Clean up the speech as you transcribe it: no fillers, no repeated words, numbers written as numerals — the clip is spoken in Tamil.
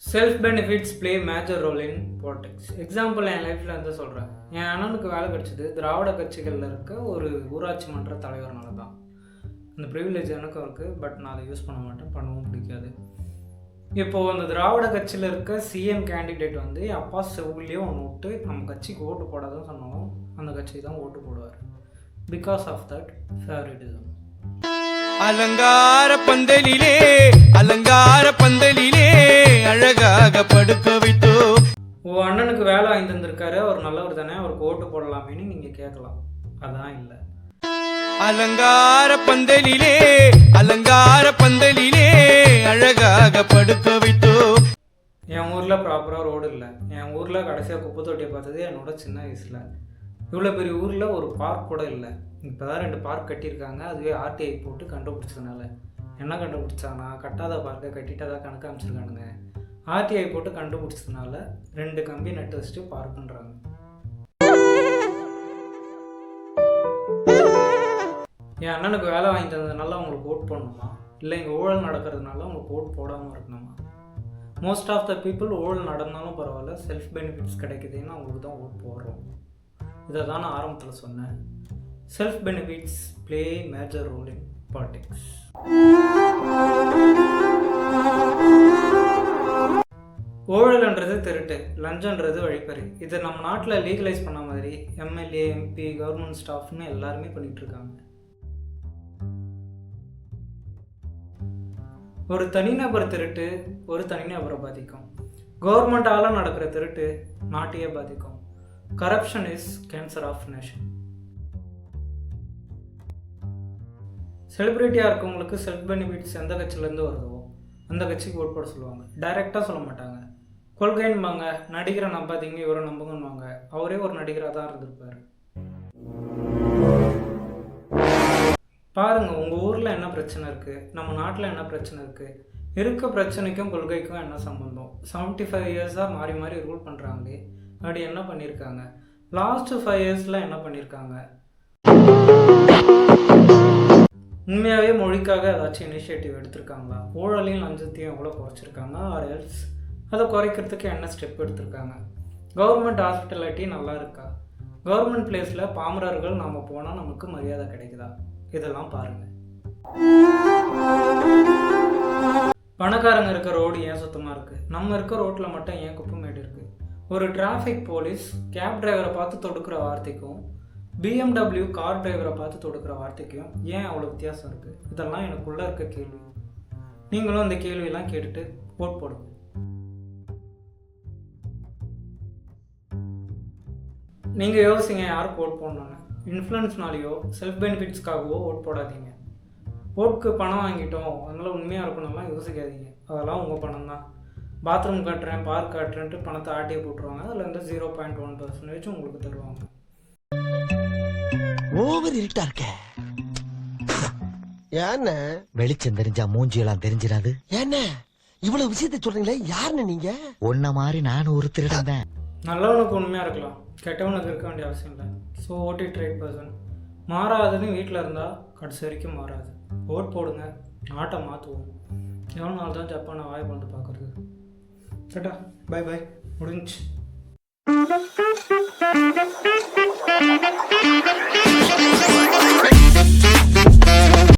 Self benefits play major role in politics. Example என் லைஃப்பில் வந்து சொல்கிறேன். என் அண்ணனுக்கு வேலை கிடச்சிது திராவிட கட்சிகளில் இருக்க ஒரு ஊராட்சி மன்ற தலைவர்னால தான். அந்த ப்ரிவிலேஜ் எனக்கும் இருக்குது, பட் நான் அதை யூஸ் பண்ண மாட்டேன், பண்ணவும் பிடிக்காது. இப்போது அந்த திராவிட கட்சியில் இருக்க சிஎம் கேண்டிடேட் வந்து என் அப்பா செவ்விலையும் ஒன்று விட்டு நம்ம கட்சிக்கு ஓட்டு போடாதுன்னு சொன்னாலும் அந்த கட்சிக்கு தான் ஓட்டு போடுவார். Because of that favouritism. அலங்கார பந்தலிலே அலங்கார பந்தலிலே அழகாக படுக்க வைத்தோ. அண்ணனுக்கு வேலை வாங்கி தந்திருக்காரு, அவர் நல்லவர் தானே, அவருக்கு ஓட்டு போடலாமேன்னு நீங்கள் கேட்கலாம். அதான் இல்லை. அலங்கார பந்தலிலே அலங்கார பந்தலிலே அழகாக படுக்க வைத்தோ. என் ஊரில் ப்ராப்பராக ரோடு இல்லை. என் ஊரில் கடைசியாக குப்பை தொட்டியை பார்த்தது என்னோட சின்ன வயசில். இவ்வளோ பெரிய ஊரில் ஒரு பார்க் கூட இல்லை. இப்போ தான் 2 பார்க் கட்டியிருக்காங்க. அதுவே ஆர்டிஐ போட்டு கண்டுபிடிச்சதுனால. என்ன கண்டுபிடிச்சாங்கன்னா கட்டாத பார்க்கை கட்டிட்டதாக கணக்கு அமைச்சிருக்கானுங்க. ஆர்டிஐ போட்டு கண்டுபிடிச்சதுனால 2 கம்பி நட்டு வச்சுட்டு பார்க் பண்ணுறாங்க. என் அண்ணனுக்கு வேலை வாங்கி தந்ததுனால அவங்களுக்கு ஓட் பண்ணணுமா, இல்லை இங்கே ஊழல் நடக்கிறதுனால அவங்களுக்கு ஓட் போடாமல் இருக்கணுமா? மோஸ்ட் ஆஃப் த பீப்புள் ஊழல் நடந்தாலும் பரவாயில்ல, செல்ஃப் பெனிஃபிட்ஸ் கிடைக்குதுன்னு அவங்களுக்கு தான் ஓட் போடுறோம். இதை தான் நான் ஆரம்பத்தில் சொன்னேன். Self benefits play major role in politics. ஊழல்ன்றது திருட்டு, லஞ்சன்றது வழிப்பறி. இது நம்ம நாட்டில் லீகலைஸ் பண்ண மாதிரி எம்எல்ஏ, எம்பி, கவர்மெண்ட் ஸ்டாஃப்னு எல்லாருமே பண்ணிகிட்டு இருக்காங்க. ஒரு தனிநபர் திருட்டு ஒரு தனிநபரை பாதிக்கும். கவர்மெண்ட்டால் நடக்கிற திருட்டு நாட்டையே பாதிக்கும். Corruption is cancer of nation. செலிப்ரிட்டியாக இருக்கவங்களுக்கு செல்ஃப் பெனிஃபிட்ஸ் எந்த கட்சியிலேருந்து வருதோ அந்த கட்சிக்கு ஓட் போட சொல்லுவாங்க. டைரெக்டாக சொல்ல மாட்டாங்க. கொள்கைன்பாங்க. நடிகரை நம்பாதீங்க, இவரை நம்புங்கன்னுவாங்க. அவரே ஒரு நடிகராக தான் இருந்திருப்பார். பாருங்கள், உங்கள் ஊரில் என்ன பிரச்சனை இருக்குது, நம்ம நாட்டில் என்ன பிரச்சனை இருக்குது, இருக்க பிரச்சனைக்கும் கொள்கைக்கும் என்ன சம்பந்தம்? 75 இயர்ஸாக மாறி மாறி ரூல் பண்ணுறாங்களே, அப்படி என்ன பண்ணியிருக்காங்க? லாஸ்ட்டு 5 இயர்ஸில் என்ன பண்ணியிருக்காங்க? உண்மையாகவே மொழிக்காக ஏதாச்சும் இனிஷியேட்டிவ் எடுத்திருக்காங்களா? ஊழலையும் லஞ்சத்தையும் எவ்வளோ குறைச்சிருக்காங்க? ஆர் எல்ஸ் அதை குறைக்கிறதுக்கு என்ன ஸ்டெப் எடுத்திருக்காங்க? கவர்மெண்ட் ஹாஸ்பிட்டாலிட்டி நல்லா இருக்கா? கவர்மெண்ட் பிளேஸில் பாமரர்கள் நம்ம போனால் நமக்கு மரியாதை கிடைக்குதா? இதெல்லாம் பாருங்கள். பணக்காரங்க இருக்க ரோடு ஏன் சுத்தமாக இருக்குது? நம்ம இருக்க ரோட்டில் மட்டும் ஏன் குப்பைமேடு இருக்குது? ஒரு டிராஃபிக் போலீஸ் கேப் டிரைவரை பார்த்து தொடுக்கிற வார்த்தைக்கும் BMW கார் டிரைவரை பார்த்து தொடுக்கிற வார்த்தைக்கும் ஏன் அவ்வளோ வித்தியாசம் இருக்குது? இதெல்லாம் எனக்குள்ளே இருக்க கேள்வி. நீங்களும் இந்த கேள்வியெல்லாம் கேட்டுட்டு ஓட் போடுங்க. நீங்கள் யோசிங்க யாருக்கு ஓட் போடணுன்னு. இன்ஃப்ளூயன்ஸ்னாலேயோ செல்ஃப் பெனிஃபிட்ஸ்க்காகவோ ஓட் போடாதீங்க. ஓட்டுக்கு பணம் வாங்கிட்டோம் அதனால் உண்மையாக இருக்கணும்லாம் யோசிக்காதீங்க. அதெல்லாம் உங்கள் பணம் தான். பாத்ரூம் கட்டுறேன், பார்க் கட்டுறேன்ட்டு பணத்தை ஆட்டியே போட்டுருவாங்க. அதில் இருந்து 0.1% உங்களுக்கு தருவாங்க. ஓவர் இருட்டா இருக்க. ஏன்ன வெளிச்சம் தெரிஞ்சா மூஞ்சியெல்லாம் தெரிஞ்சிடாது. ஏன்ன இவ்வளவு விஷயத்த சொல்றீங்களே, யாருன்னு நீங்க? ஒன்ன மாதிரி நானும் ஒரு திருடன் தான். நல்லவனுக்கு உண்மையாக இருக்கலாம், கெட்டவனுக்கு இருக்க வேண்டிய அவசியம் இல்லை. So vote it right person. மாறாதுன்னு வீட்டில் இருந்தால் கடைசி வரைக்கும் மாறாது. ஓட் போடுங்க, நாட்டை மாற்றுவோம். எவ்வளோ நாள் தான் ஜப்பானை வாய் கொண்டு பார்க்குறது? சட்டா பை பை, முடிஞ்சு. We'll be right back.